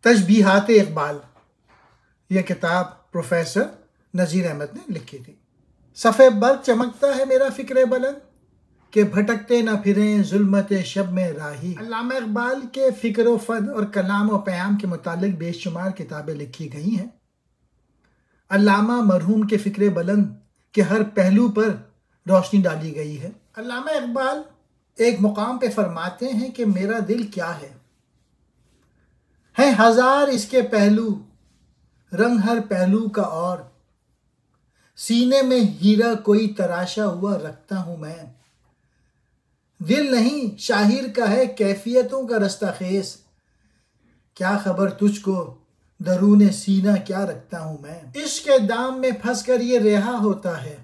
तशबीहात इकबाल, यह किताब प्रोफेसर नज़ीर अहमद ने लिखी थी। सफ़े बर्क़ चमकता है मेरा फ़िक्र बुलंद, के भटकते न फिरें ज़ुल्मत शब में राही। अल्लामा इकबाल के फ़िक्र फ़न और कलाम व प्याम के मुतालिक बेशुमार किताबें लिखी गई हैं। अल्लामा मरहूम के फ़िक्र बुलंद के हर पहलू पर रोशनी डाली गई है। अल्लामा इकबाल एक मुकाम पे फरमाते हैं कि मेरा दिल क्या है हज़ार इसके पहलू, रंग हर पहलू का और, सीने में हीरा कोई तराशा हुआ रखता हूँ मैं। दिल नहीं शाहिर का है कैफियतों का रस्ताखेज, क्या खबर तुझको दरूने सीना क्या रखता हूँ मैं। इश्क के दाम में फंस कर ये रेहा होता है,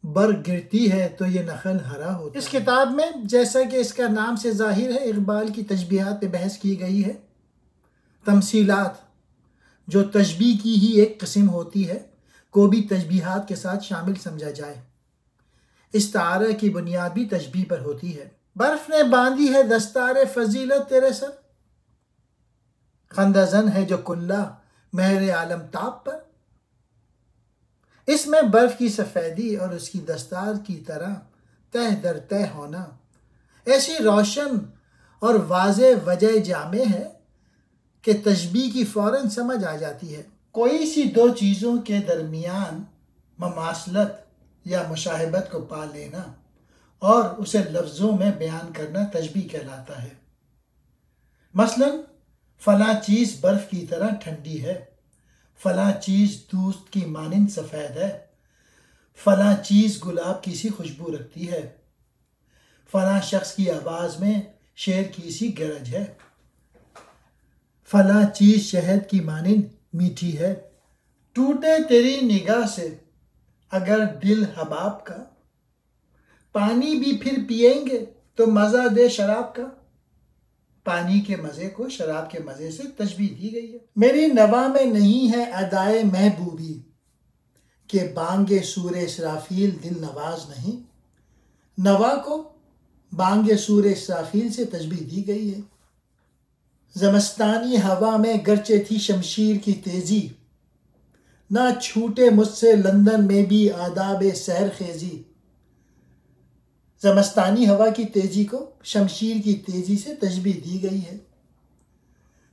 बर्क़ गिरती है तो ये नखल हरा होता है। इस किताब में जैसा कि इसका नाम से जाहिर है इकबाल की तशबीहात पे बहस की गई है। तमसीलात जो तशबीह की ही एक किस्म होती है को भी तशबीहात के साथ शामिल समझा जाए। इस्तारा की बुनियाद भी तशबीह पर होती है। बर्फ ने बांधी है दस्तार फजीलत तेरे सर, खंदाजन है जो कुल्ला महर आलम ताप पर। इसमें बर्फ की सफ़ेदी और उसकी दस्तार की तरह तह दर तह होना ऐसी रोशन और वाज़े वजह जामे है कि तशबीह की फ़ौरन समझ आ जाती है। कोई सी दो चीज़ों के दरमियान ममासलत या मुशाहिबत को पा लेना और उसे लफ्ज़ों में बयान करना तशबीह कहलाता है। मसलन फ़लाँ चीज़ बर्फ़ की तरह ठंडी है, फ़लाँ चीज़ दूध की मानिंद सफ़ेद है, फ़लाँ चीज़ गुलाब की सी खुशबू रखती है, फ़लाँ शख्स की आवाज़ में शेर की सी गरज है, फ़लाँ चीज़ शहद की मानिंद मीठी है। टूटे तेरी निगाह से अगर दिल हबाब का, पानी भी फिर पिएंगे तो मज़ा दे शराब का। पानी के मज़े को शराब के मज़े से तशबीह दी गई है। मेरी नवा में नहीं है अदाए महबूबी, के बांगे सूर इसराफील दिल नवाज नहीं। नवा को बांगे सूर इसराफील से तशबीह दी गई है। ज़मस्तानी हवा में गरचे थी शमशीर की तेज़ी, ना छूटे मुझसे लंदन में भी आदाब सहर खेजी। ज़मस्तानी हवा की तेज़ी को शमशीर की तेज़ी से तशबीह दी गई है।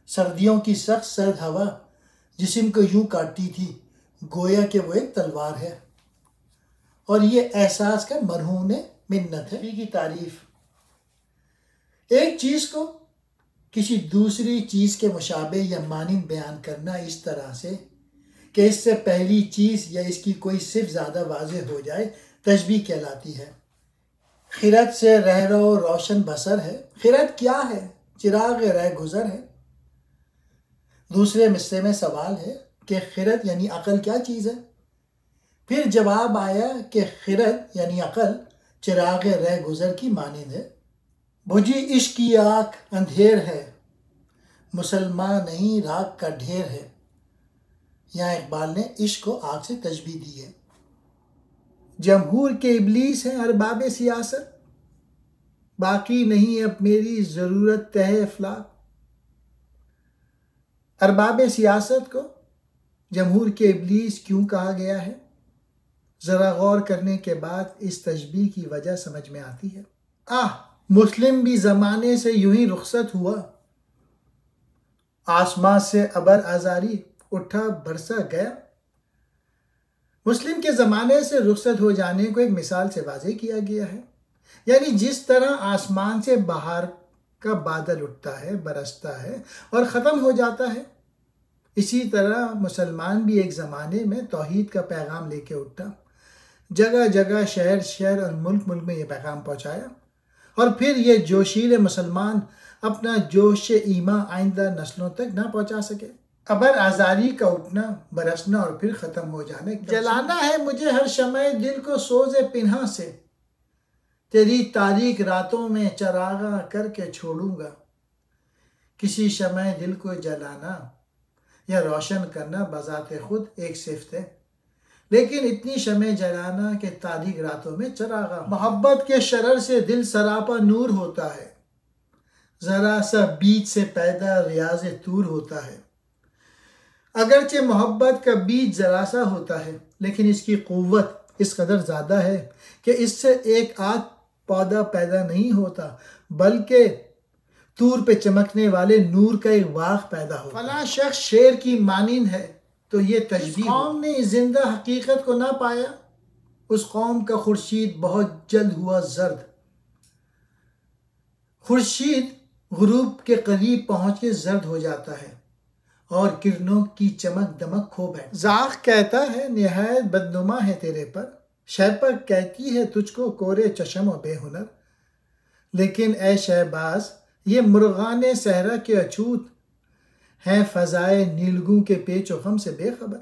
सर्दियों की सख्त सर्द हवा जिस्म को यूं काटती थी गोया कि वो एक तलवार है, और ये एहसास का मरहूम मिन्नत है की तारीफ। एक चीज़ को किसी दूसरी चीज़ के मुशाबे या मानिंद बयान करना इस तरह से कि इससे पहली चीज़ या इसकी कोई सिर्फ ज़्यादा वाज़ेह हो जाए तशबीह कहलाती है। खिरत से रहरो रोशन बसर है, खिरत क्या है चिराग रह गुज़र है। दूसरे मिसरे में सवाल है कि खिरत यानी अक़ल क्या चीज़ है, फिर जवाब आया कि खिरत यानी अक़ल चिराग रह गुज़र की मानिंद है। बुझी इश्क की आँख अंधेर है, मुसलमान नहीं राख का ढेर है। यहाँ इकबाल ने इश्क को आग से तशबीह दी है। जमहूर के इबलीस हैं अरबाब सियासत, बाकी नहीं अब मेरी ज़रूरत तह अफलाक। अरबाब सियासत को जमहूर के इबलीस क्यों कहा गया है, ज़रा गौर करने के बाद इस तशबीह की वजह समझ में आती है। मुस्लिम भी ज़माने से यूं ही रुखसत हुआ, आसमां से अबर आज़ारी उठा बरसा गया। मुस्लिम के ज़माने से रुखसत हो जाने को एक मिसाल से वाज़ेह किया गया है। यानी जिस तरह आसमान से बाहर का बादल उठता है, बरसता है और ख़त्म हो जाता है, इसी तरह मुसलमान भी एक ज़माने में तौहीद का पैगाम लेके उठा, जगह जगह शहर शहर और मुल्क मुल्क में ये पैगाम पहुँचाया, और फिर ये जोशीले मुसलमान अपना जोश ईमा आइंदा नस्लों तक ना पहुँचा सके। अबर आज़ारी का उठना, बरसना और फिर ख़त्म हो जाने। जलाना है मुझे हर शमए दिल को सोज़े पिन्हा से, तेरी तारीक रातों में चरागा करके छोड़ूंगा। किसी शमए दिल को जलाना या रोशन करना बज़ाते खुद एक सिफ़त है, लेकिन इतनी शमए जलाना कि तारीक रातों में चरागा। मोहब्बत के शरर से दिल सरापा नूर होता है, ज़रा सा बीज से पैदा रियाज तूर होता है। अगरचे मोहब्बत का बीज ज़रा सा होता है, लेकिन इसकी क़ुव्वत इस कदर ज़्यादा है कि इससे एक आध पौधा पैदा नहीं होता, बल्कि तूर पे चमकने वाले नूर का एक बाग पैदा होता है। फलां शख्स शेर की मानिंद है, तो ये तशबीह। कौम ने इस जिंदा हकीकत को ना पाया, उस कौम का खुर्शीद बहुत जल्द हुआ जर्द। खुर्शीद गुरूब के करीब पहुँच के जर्द हो जाता है और किरणों की चमक दमक खो बैठ। ज़ाक़ कहता है निहायत बदनुमा है तेरे पर, शहपक कहती है तुझको कोरे चशम और बेहुनर। लेकिन ए शहबाज ये मुर्गाने सहरा के अछूत हैं, फ़ज़ाए नीलगू के पेच व ख़म से बेखबर।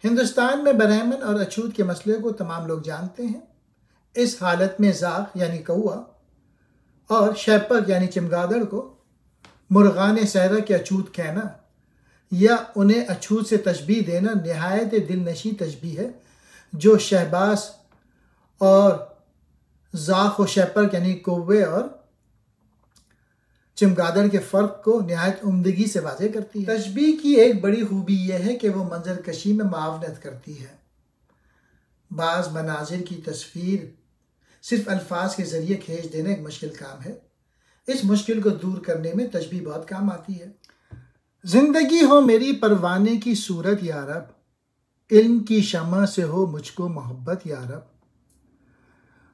हिंदुस्तान में बरहमन और अछूत के मसले को तमाम लोग जानते हैं। इस हालत में ज़ाक़ यानी कौआ और शहपक यानी चमगादड़ को मुर्गाने सहरा के अछूत कहना या उन्हें अछूत से तशबीह देना निहायत दिलनशी तशबीह है, जो शहबाज और ज़ाक़ व शहपक यानी कौवे और चमगादड़ के फ़र्क को निहायत उम्दगी से वाज़े करती है। तशबीह की एक बड़ी खूबी यह है कि वह मंजर कशी में मावनत करती है। बाज़ मनाजिर की तस्वीर सिर्फ अल्फाज के ज़रिए खींच देना एक मुश्किल काम है। इस मुश्किल को दूर करने में तशबीह बहुत काम आती है। ज़िंदगी हो मेरी परवाने की सूरत या रब, इल्म की शमा से हो मुझको मोहब्बत या रब।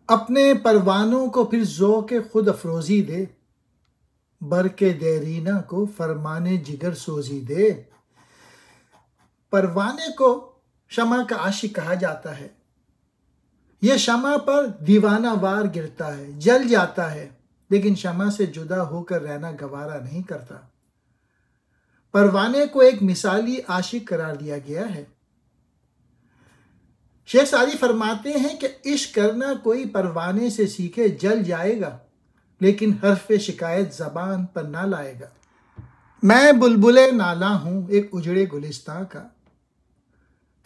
अपने परवानों को फिर ज़ौक़ खुद अफरोज़ी दे, बर के देरीना को फरमाने जिगर सोजी दे। परवाने को शमा का आशिक कहा जाता है। यह शमा पर दीवाना वार गिरता है, जल जाता है, लेकिन शमा से जुदा होकर रहना गवारा नहीं करता। परवाने को एक मिसाली आशिक करार दिया गया है। शेख सादी फरमाते हैं कि इश्क करना कोई परवाने से सीखे जल जाएगा, लेकिन हर्फ़ शिकायत ज़बान पर ना लाएगा। मैं बुलबुले नाला हूँ एक उजड़े गुलिस्तां का,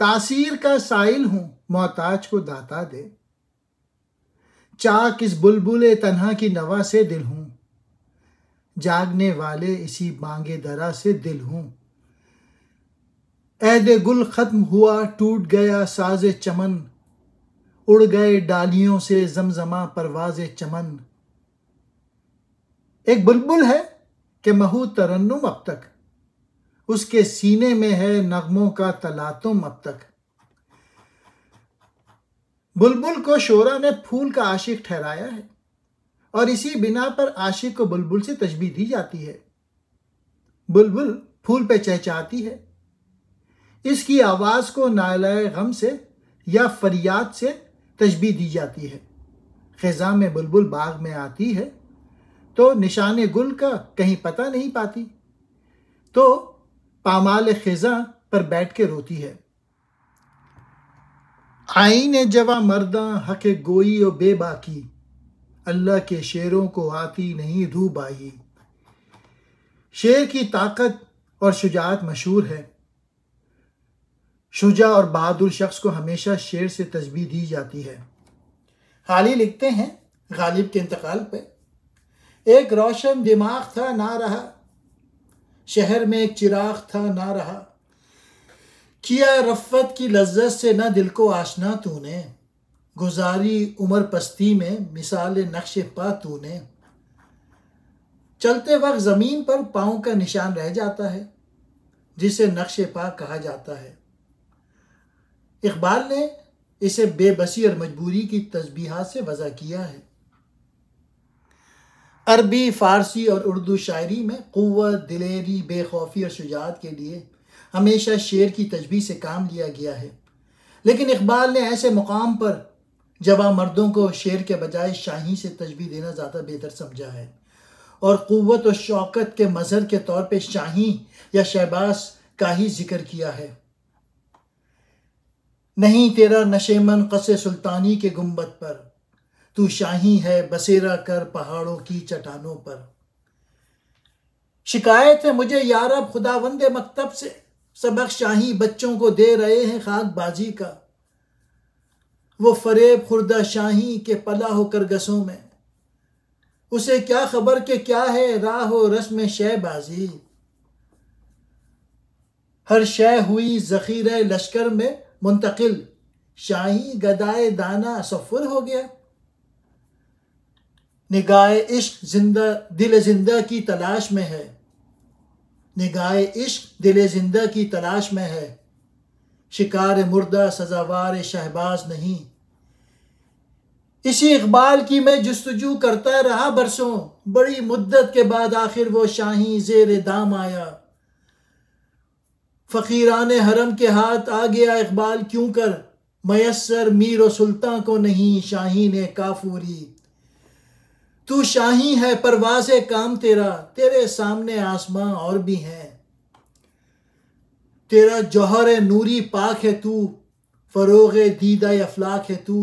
तासीर का साइल हूँ मोहताज को दाता दे। चाक इस बुलबुले तन्हा की नवा से दिल हूँ, जागने वाले इसी बांगे दरा से दिल हूँ। ऐदे गुल ख़त्म हुआ टूट गया साज़े चमन, उड़ गए डालियों से जमजमा परवाज़े चमन। एक बुलबुल है कि महू तरन्नुम अब तक, उसके सीने में है नगमों का तलातुम अब तक। बुलबुल को शोरा ने फूल का आशिक ठहराया है और इसी बिना पर आशिक को बुलबुल से तशबीह दी जाती है। बुलबुल फूल पे चहचहाती है, इसकी आवाज़ को नालाए गम से या फरियाद से तशबीह दी जाती है। ख़िज़ा में बुलबुल बाग में आती है तो निशाने गुल का कहीं पता नहीं पाती, तो पामाल ख़िज़ा पर बैठ के रोती है। आईने जवा मर्दा हक गोई और बेबाकी, अल्लाह के शेरों को आती नहीं रूबाई। शेर की ताकत और शुजाअत मशहूर है। शुजा और बहादुर शख्स को हमेशा शेर से तशबीह दी जाती है। हाली लिखते हैं गालिब के इंतकाल पे, एक रोशन दिमाग था ना रहा, शहर में एक चिराग था ना रहा। किया रफ़त की लज्जत से ना दिल को आशना तूने, गुजारी उम्र पस्ती में मिसाल नक्श पा तूने। चलते वक्त ज़मीन पर पाँव का निशान रह जाता है, जिसे नक्श पा कहा जाता है। इक़बाल ने इसे बेबसी और मजबूरी की तस्बीहात से वज़ा किया है। अरबी, फ़ारसी और उर्दू शायरी में क़ुव्वत, दिलेरी, बेखौफी और शुजाअत के लिए हमेशा शेर की तशबीह से काम लिया गया है। लेकिन इक़बाल ने ऐसे मुकाम पर जवां मर्दों को शेर के बजाय शाही से तशबीह देना ज़्यादा बेहतर समझा है और क़ुव्वत और शौकत के मज़हर के तौर पर शाही या शहबाज का ही जिक्र किया है। नहीं तेरा नशेमन क़स्र सुल्तानी के गुंबद पर, तू शाही है बसेरा कर पहाड़ों की चट्टानों पर। शिकायत है मुझे यारब खुदावंदे मकतब से, सबक शाही बच्चों को दे रहे हैं खाकबाजी का। वो फरेब खुर्दा शाही के पला हो करगसों में, उसे क्या खबर कि क्या है राह व रस्म शहबाजी। हर शय हुई ज़ख़ीरे लश्कर में मुंतकिल, शाही गदाए दाना सफ़र हो गया। निगाह इश्क जिंदा दिल जिंदा की तलाश में है, निगाह इश्क दिल जिंदा की तलाश में है। शिकार मुर्दा सजावार शहबाज नहीं। इसी इकबाल की मैं जुस्तजू करता रहा बरसों, बड़ी मुद्दत के बाद आखिर वो शाही ज़ेर दाम आया। फ़कीरान हरम के हाथ आ गया इकबाल क्यों कर, मयस्सर मीर व सुल्तान को नहीं शाहीन काफूरी। तू शाही है परवाज़ काम तेरा, तेरे सामने आसमां और भी हैं। तेरा जौहर नूरी पाक है तू, फ़रोग़ दीदा अफलाक है तू।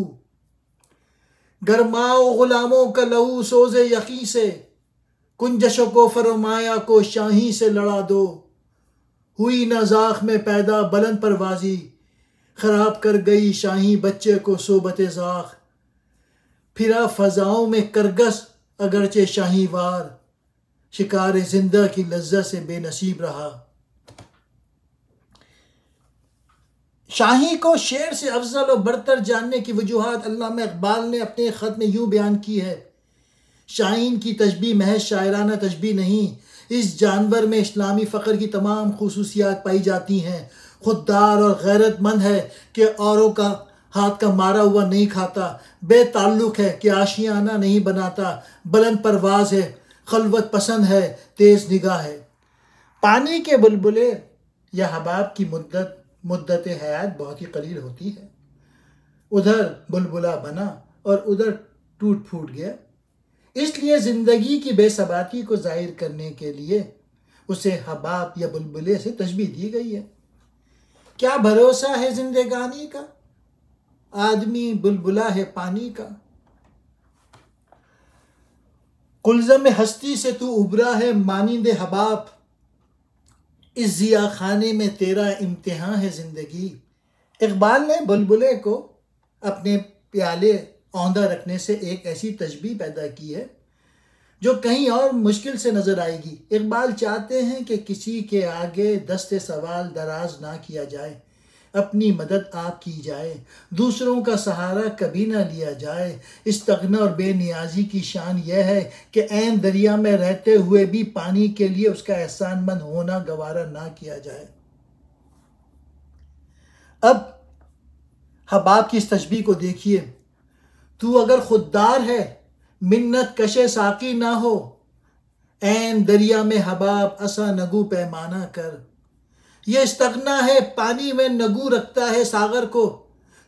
गरमाओ ग़ुलामों का लहू सोज़े यक़ी से, कुंजशों को फरमाया को शाही से लड़ा दो। हुई न ज़ाख़ में पैदा बुलंद परवाज़ी, ख़राब कर गई शाही बच्चे को सोबत ज़ाख़। फिरा फ़ज़ाओं में करगस अगरचे शाही वार, शिकार जिंदा की लज्जत से बेनसीब रहा। शाही को शेर से अफजल और बरतर जानने की वजूहात अल्लामा इकबाल ने अपने ख़त में यूँ बयान की है। शाहीन की तशबीह महज शायराना तशबीह नहीं, इस जानवर में इस्लामी फ़ख्र की तमाम खुसूसियात पाई जाती हैं। खुददार और गैरतमंद है कि औरों का हाथ का मारा हुआ नहीं खाता, बेताल्लुक़ है कि आशियाना नहीं बनाता, बुलंद परवाज़ है, खलवत पसंद है, तेज़ निगाह है। पानी के बुलबुले या हबाब की मुद्दत हयात बहुत ही कलील होती है। उधर बुलबुला बना और उधर टूट फूट गया। इसलिए ज़िंदगी की बेसबाती को ज़ाहिर करने के लिए उसे हबाब या बुलबुले से तशबीह दी गई है। क्या भरोसा है जिंदगानी का, आदमी बुलबुला है पानी का। कुल्ज़म हस्ती से तू उभरा है मानिंदे हबाब, इस ज़िया खाने में तेरा इम्तिहान है ज़िंदगी। इकबाल ने बुलबुले को अपने प्याले औंधा रखने से एक ऐसी तशबीह पैदा की है जो कहीं और मुश्किल से नज़र आएगी। इकबाल चाहते हैं कि किसी के आगे दस्ते सवाल दराज ना किया जाए, अपनी मदद आप की जाए, दूसरों का सहारा कभी ना लिया जाए। इस्तग़ना और बेनियाजी की शान यह है कि ऐन दरिया में रहते हुए भी पानी के लिए उसका एहसानमंद होना गवारा ना किया जाए। अब हबाब की इस तशबीह को देखिए। तू अगर खुददार है मिन्नत कशे साकी ना हो, ऐन दरिया में हबाब असा नगू पैमाना कर। यह इस्तग़ना है पानी में नगू रखता है सागर को,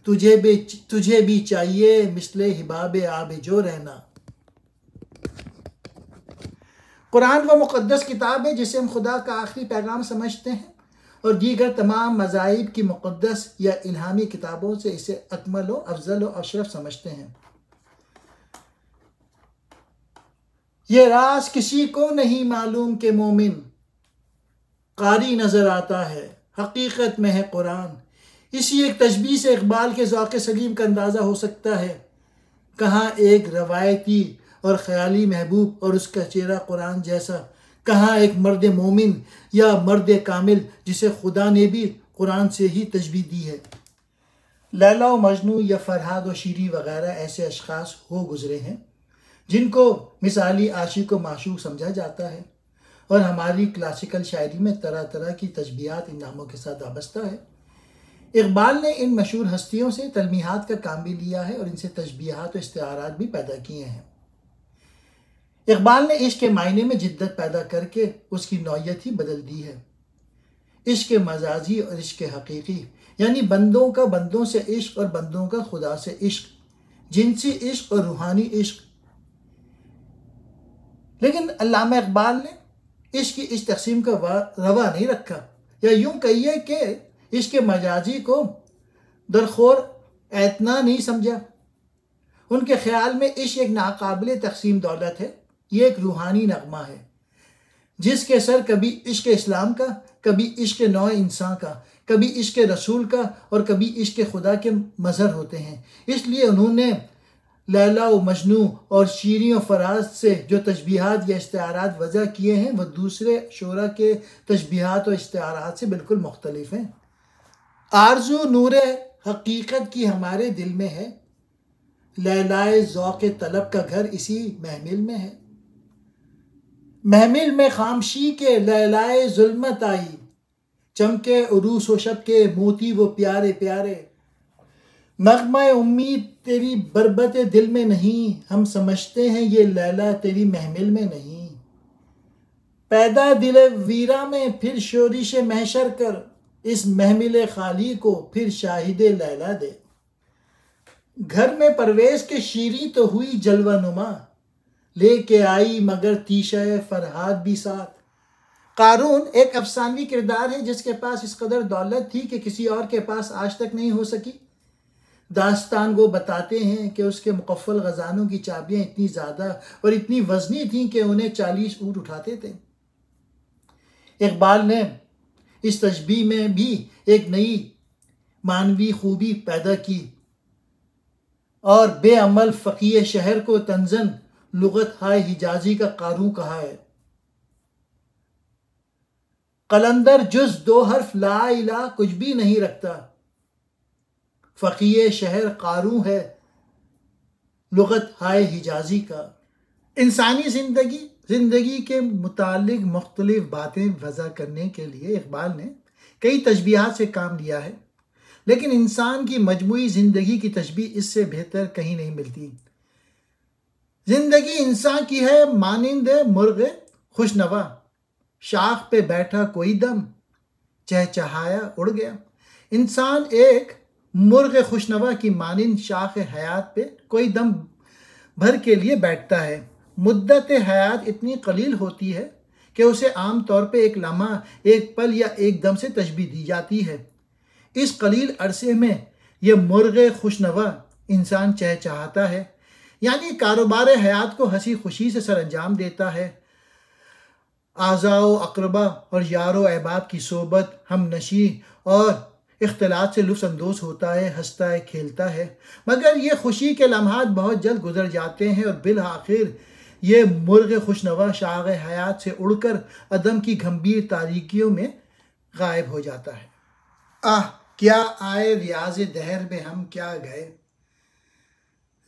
तुझे भी चाहिए मिसले हिबाब आब जो रहना। कुरान वह मुक़द्दस किताब है जिसे हम खुदा का आखिरी पैगाम समझते हैं और दीगर तमाम मज़ाहिब की मुक़द्दस या इल्हामी किताबों से इसे अकमल व अफजल व अशरफ समझते हैं। ये राज किसी को नहीं मालूम कि मोमिन कारी नज़र आता है, हकीकत में है कुरान। इसी एक तशबीह से इकबाल के ज़ौक़ सलीम का अंदाज़ा हो सकता है। कहाँ एक रवायती और ख़याली महबूब और उसका चेहरा कुरान जैसा, कहाँ एक मर्द मोमिन या मर्द कामिल जिसे खुदा ने भी कुरान से ही तशबीह दी है। लैला व मजनू या फरहाद व शीरी वग़ैरह ऐसे अशख़ास हो गुज़रे हैं जिनको मिसाली आशिक़ व माशूक़ समझा जाता है और हमारी क्लासिकल शायरी में तरह तरह की तशबीहात इन नामों के साथ वाबस्ता है। इकबाल ने इन मशहूर हस्तियों से तलमीहात का काम भी लिया है और इनसे तशबीहात व इस्तिआरात भी पैदा किए हैं। इकबाल ने इश्क़ के मायने में जिद्दत पैदा करके उसकी नौयत ही बदल दी है। इश्क़ मजाजी और इश्क़ हकीकी, यानी बंदों का बंदों से इश्क़ और बंदों का खुदा से इश्क़, जिनसी इश्क़ और रूहानी इश्क़। लेकिन अल्लामा इकबाल ने इश्क़ की इस तकसीम का रवा नहीं रखा, या यूँ कहिए कि इश्क़ मजाजी को दरखोर एतना नहीं समझा। उनके ख़्याल में इश्क़ एक नाकाबिल तकसीम दौलत है। ये एक रूहानी नगमा है जिसके सर कभी इश्क़ इस्लाम का, कभी इश्क़ नौ इंसान का, कभी इश्क़ रसूल का और कभी इश्क़ खुदा के मज़हर होते हैं। इसलिए उन्होंने लैला व मजनू और शीरी व फराज से जो तशबीहात या इस्तिआरात वज़ा किए हैं वह दूसरे शोरा के तशबीहात और इस्तिआरात से बिल्कुल मुख्तलिफ हैं। आरज़ू नूर हकीकत की हमारे दिल में है, लैलाए ज़ौक़ तलब का घर इसी महमिल में है। महमिल में खामशी के लैलाए ज़ुल्मत आई, चमके उरूस व शब के मोती वो प्यारे प्यारे। नग़्मा उम्मीद तेरी बरबत दिल में नहीं, हम समझते हैं ये लैला तेरी महमिल में नहीं। पैदा दिल वीरा में फिर शोरिश महशर कर, इस महमिल खाली को फिर शाहिद लैला दे। घर में परवेज़ के शीरी तो हुई जलवानुमा, लेके आई मगर तीशा फरहाद भी साथ। कारून एक अफसानवी किरदार है जिसके पास इस कदर दौलत थी कि किसी और के पास आज तक नहीं हो सकी। दास्तान वो बताते हैं कि उसके मुकफ़्फ़ल ख़ज़ानों की चाबियाँ इतनी ज़्यादा और इतनी वज़नी थीं कि उन्हें 40 ऊँट उठाते थे। इक़बाल ने इस तशबीह में भी एक नई मानवी खूबी पैदा की और बेअमल फ़क़ीह शहर को तंज़न लुग़त हाय हिजाज़ी का क़ारू कहा है। कलंदर जुज़ 2 हर्फ ला इला कुछ भी नहीं रखता, फ़क़ीह शहर क़ारू है लुग़त हाय हिजाज़ी का। इंसानी ज़िंदगी के मुतालिक मुख्तलिफ़ बातें वज़ा करने के लिए इक़बाल ने कई तशबीहात से काम लिया है, लेकिन इंसान की मजमूई ज़िंदगी की तशबीह इससे बेहतर कहीं नहीं मिलती। ज़िंदगी इंसान की है मानिंद मुर्ग़ खुशनवा, शाख पे बैठा कोई दम चहचहाया उड़ गया। इंसान एक मुर्ग़ खुशनवा की मानिंद शाख हयात पे कोई दम भर के लिए बैठता है। मुद्दत हयात इतनी कलील होती है कि उसे आम तौर पे एक लम्हा, एक पल या एक दम से तशबीह दी जाती है। इस कलील अरसे में यह मुर्ग़ खुशनवा इंसान चहचहाता है, यानी कारोबार हयात को हंसी खुशी से सरअंजाम देता है। आज़ाओ अक़रबा और यारो अहबाब की सोबत हम नशी और इख्तिलात से लुत्फ़ अंदोज़ होता है, हंसता है, खेलता है। मगर ये खुशी के लम्हात बहुत जल्द गुजर जाते हैं और बिल आखिर ये मुर्ग़ खुशनवा शाग़ हयात से उड़कर अदम की गंभीर तारीकियों में गायब हो जाता है। आह क्या आए रियाज़ दहर में हम क्या गए,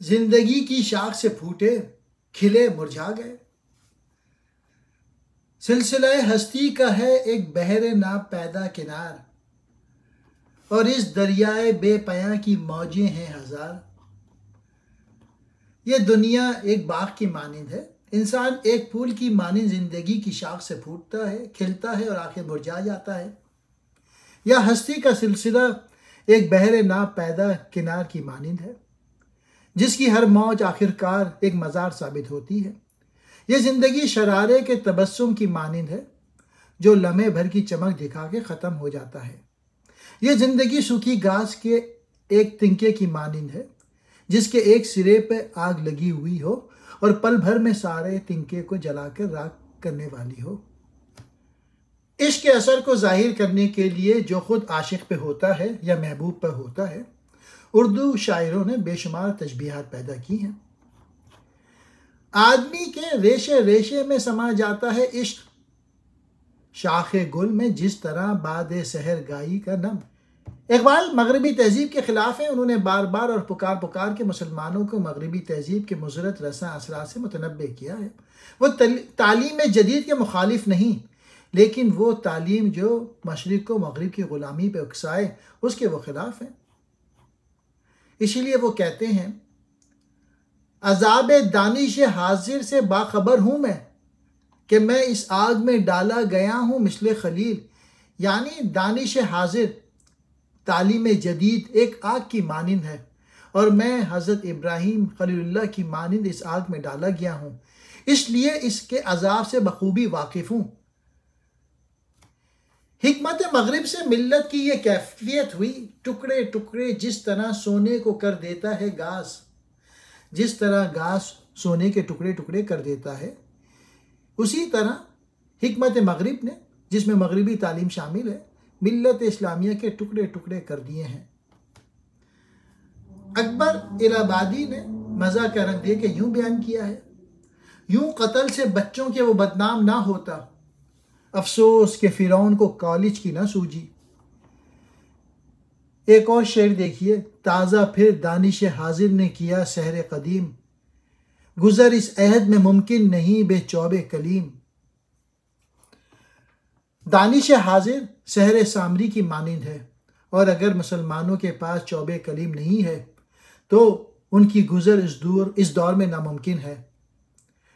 ज़िंदगी की शाख से फूटे खिले मुरझा गए। सिलसिला हस्ती का है एक बहरे ना पैदा किनार, और इस दरियाए बेपयां की मौजें हैं हज़ार। ये दुनिया एक बाग की मानिंद है, इंसान एक फूल की मानिंद ज़िंदगी की शाख से फूटता है, खिलता है और आखिर मुरझा जाता है। यह हस्ती का सिलसिला एक बहरे ना पैदा किनार की मानिंद है, जिसकी हर मौज आखिरकार एक मज़ार साबित होती है। यह ज़िंदगी शरारे के तबस्सुम की मानिंद है, जो लम्हे भर की चमक दिखा के ख़त्म हो जाता है। यह ज़िंदगी सूखी घास के एक तिनके की मानिंद है, जिसके एक सिरे पर आग लगी हुई हो और पल भर में सारे तिनके को जलाकर राख करने वाली हो। इश्क के असर को जाहिर करने के लिए जो खुद आशिक पे होता है या महबूब पे होता है, उर्दू शायरों ने बेशुमार तशबीहात पैदा की हैं। आदमी के रेशे रेशे में समा जाता है इश्क, शाखे गुल में जिस तरह बाद सहर गाई का नम। इक़बाल मगरबी तहजीब के ख़िलाफ़ हैं। उन्होंने बार बार और पुकार पुकार के मुसलमानों को मगरबी तहजीब के मुज़रत रसा असरात से मुतनब्बे किया है। वो तालीम जदीद के मुखालिफ नहीं, लेकिन वो तालीम जो मशरिक़ को मगरिब की ग़ुलामी पे उकसाए उसके वो ख़िलाफ़ हैं। इसीलिए वो कहते हैं, अज़ाब दानिश हाजिर से बाखबर हूँ मैं, कि मैं इस आग में डाला गया हूँ मिसले खलील। यानी दानिश हाजिर तालीम जदीद एक आग की मानिंद है और मैं हज़रत इब्राहीम खलीलुल्लाह की मानिंद इस आग में डाला गया हूँ, इसलिए इसके अज़ाब से बखूबी वाकिफ़ हूँ। हिकमत मगरिब से मिल्लत की ये कैफियत हुई, टुकड़े टुकड़े जिस तरह सोने को कर देता है घास, जिस तरह घास सोने के टुकड़े टुकड़े कर देता है, उसी तरह हिकमत मगरिब ने, जिसमें मगरिबी तालीम शामिल है, मिल्लत इस्लामिया के टुकड़े टुकड़े कर दिए हैं। अकबर इलाहाबादी ने मज़ा का रंग दे के यूं बयान किया है, यूं कत्ल से बच्चों के वो बदनाम ना होता, अफसोस के फ़िरौन को कॉलेज की ना सूझी। एक और शेर देखिए, ताज़ा फिर दानिश हाजिर ने किया सहर कदीम, गुज़र इस अहद में मुमकिन नहीं बेचौबे कलीम। दानिश हाजिर सहर सामरी की मानिंद है, और अगर मुसलमानों के पास चौबे कलीम नहीं है तो उनकी गुज़र इस दौर में नामुमकिन है।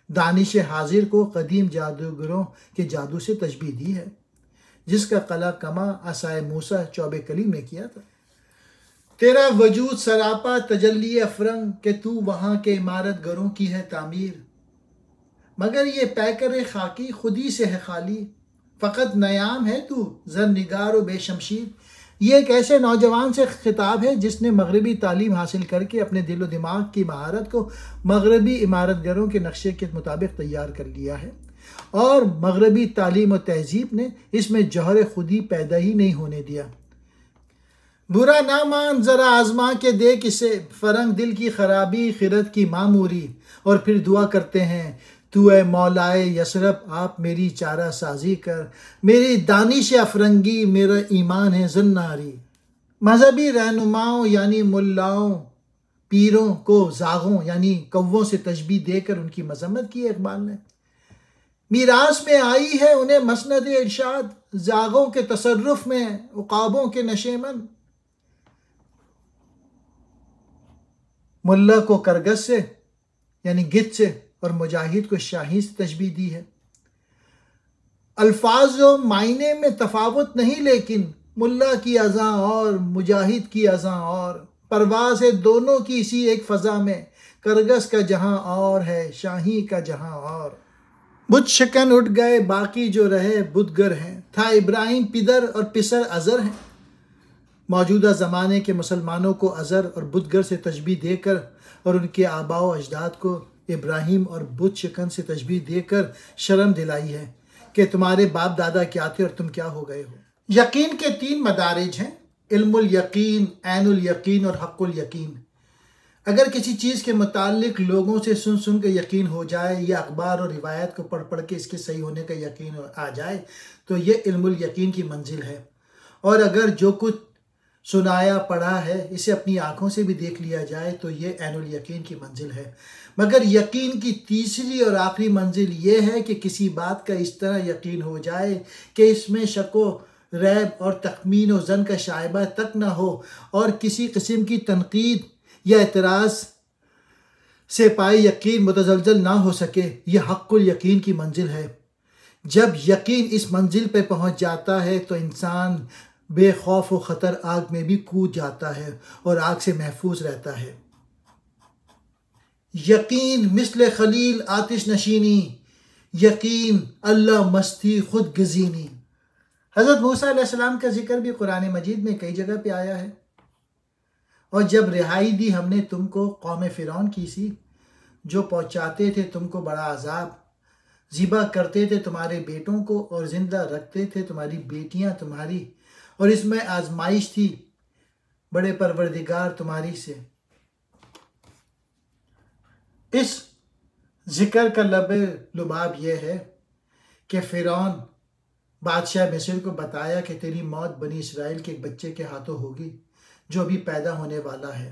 दानिश हाजिर को कदीम जादूगरों के जादू से तशबीह दी है, जिसका कला कमा असाए मूसा चौबे कलीम ने किया था। तेरा वजूद सरापा तजल्ली अफरंग के तू वहाँ के इमारत घरों की है तामीर, मगर ये पैकर खाकी खुदी से है खाली, फ़कत नयाम है तू जर निगार व बेशमशीर। ये एक ऐसे नौजवान से खिताब है जिसने मगरबी तालीम हासिल करके अपने दिल व दिमाग की महारत को मगरबी इमारतगरों के नक्शे के मुताबिक तैयार कर लिया है, और मगरबी तालीम और तहजीब ने इसमें जौहर खुदी पैदा ही नहीं होने दिया। बुरा ना मान ज़रा आजमा के देख इसे, फ़रंग दिल की खराबी खिरत की मामूरी, और फिर दुआ करते हैं तू ए मौलाए यसरब आप मेरी चारा साजी कर, मेरी दानिश अफरंगी मेरा ईमान है जन्नारी। मजहबी रहनुमाओं यानी मुल्लाओं पीरों को जागों यानी कौवों से तशबीह देकर उनकी मजम्मत की इकबाल ने। मीरास में आई है उन्हें मसनद इरशाद, जागों के तसर्रुफ में उकाबों के नशेमन। मुल्ला को करगस से यानी गिद्ध से और मुजाहिद को शाहीन से तशबीह दी है। अल्फाज व मायने में तफावत नहीं, लेकिन मुल्ला की अज़ां और मुजाहिद की अज़ां और, परवाज़ है दोनों की इसी एक फ़ज़ा में, करगस का जहां और है शाही का जहां और। बुत शिकन उठ गए बाकी जो रहे बुतगर हैं, था इब्राहिम पिदर और पिसर अज़र हैं। मौजूदा ज़माने के मुसलमानों को अज़र और बुतगर से तशबीह देकर और उनके आबा व अजदाद को इब्राहिम और बुत शिकन से तशबीह देकर शर्म दिलाई है कि तुम्हारे बाप दादा क्या थे और तुम क्या हो गए हो। यकीन के 3 मदारिज हैं, इल्मुल यकीन, ऐनुल यकीन और हक़्क़ुल यकीन। अगर किसी चीज़ के मुतालिक लोगों से सुन सुन के यकीन हो जाए या अखबार और रिवायत को पढ़ पढ़ के इसके सही होने का यकीन आ जाए तो ये इल्मुल यकीन की मंजिल है। और अगर जो कुछ सुनाया पढ़ा है इसे अपनी आँखों से भी देख लिया जाए तो ये ऐनुल यकीन की मंजिल है। मगर यकीन की तीसरी और आखिरी मंजिल ये है कि किसी बात का इस तरह यकीन हो जाए कि इसमें शक व रैब और तखमीन व ज़न का शायबा तक ना हो और किसी किस्म की तनकीद या एतराज़ से पाए यकीन मुतज़लज़ल ना हो सके। यह हक़्क़ुल यकीन की मंजिल है। जब यकीन इस मंजिल पर पहुँच जाता है तो इंसान बेखौफ व ख़तर आग में भी कूद जाता है और आग से महफूज रहता है। यकीन मिस्ल खलील आतिश नशीनी, यकीन अल्लाह मस्ती खुद गज़ीनी। हज़रत मूसा अलैहिस्सलाम का जिक्र भी कुरान मजीद में कई जगह पे आया है। और जब रिहाई दी हमने तुमको कौम फ़िरौन की सी, जो पहुँचाते थे तुमको बड़ा अजाब, ज़िबा करते थे तुम्हारे बेटों को और ज़िंदा रखते थे तुम्हारी बेटियां तुम्हारी, और इसमें आजमाइश थी बड़े परवरदिगार तुम्हारी से। इस जिक्र का लबे लुबाब यह है कि फ़िरौन बादशाह मिस्र को बताया कि तेरी मौत बनी इसराइल के एक बच्चे के हाथों होगी जो अभी पैदा होने वाला है।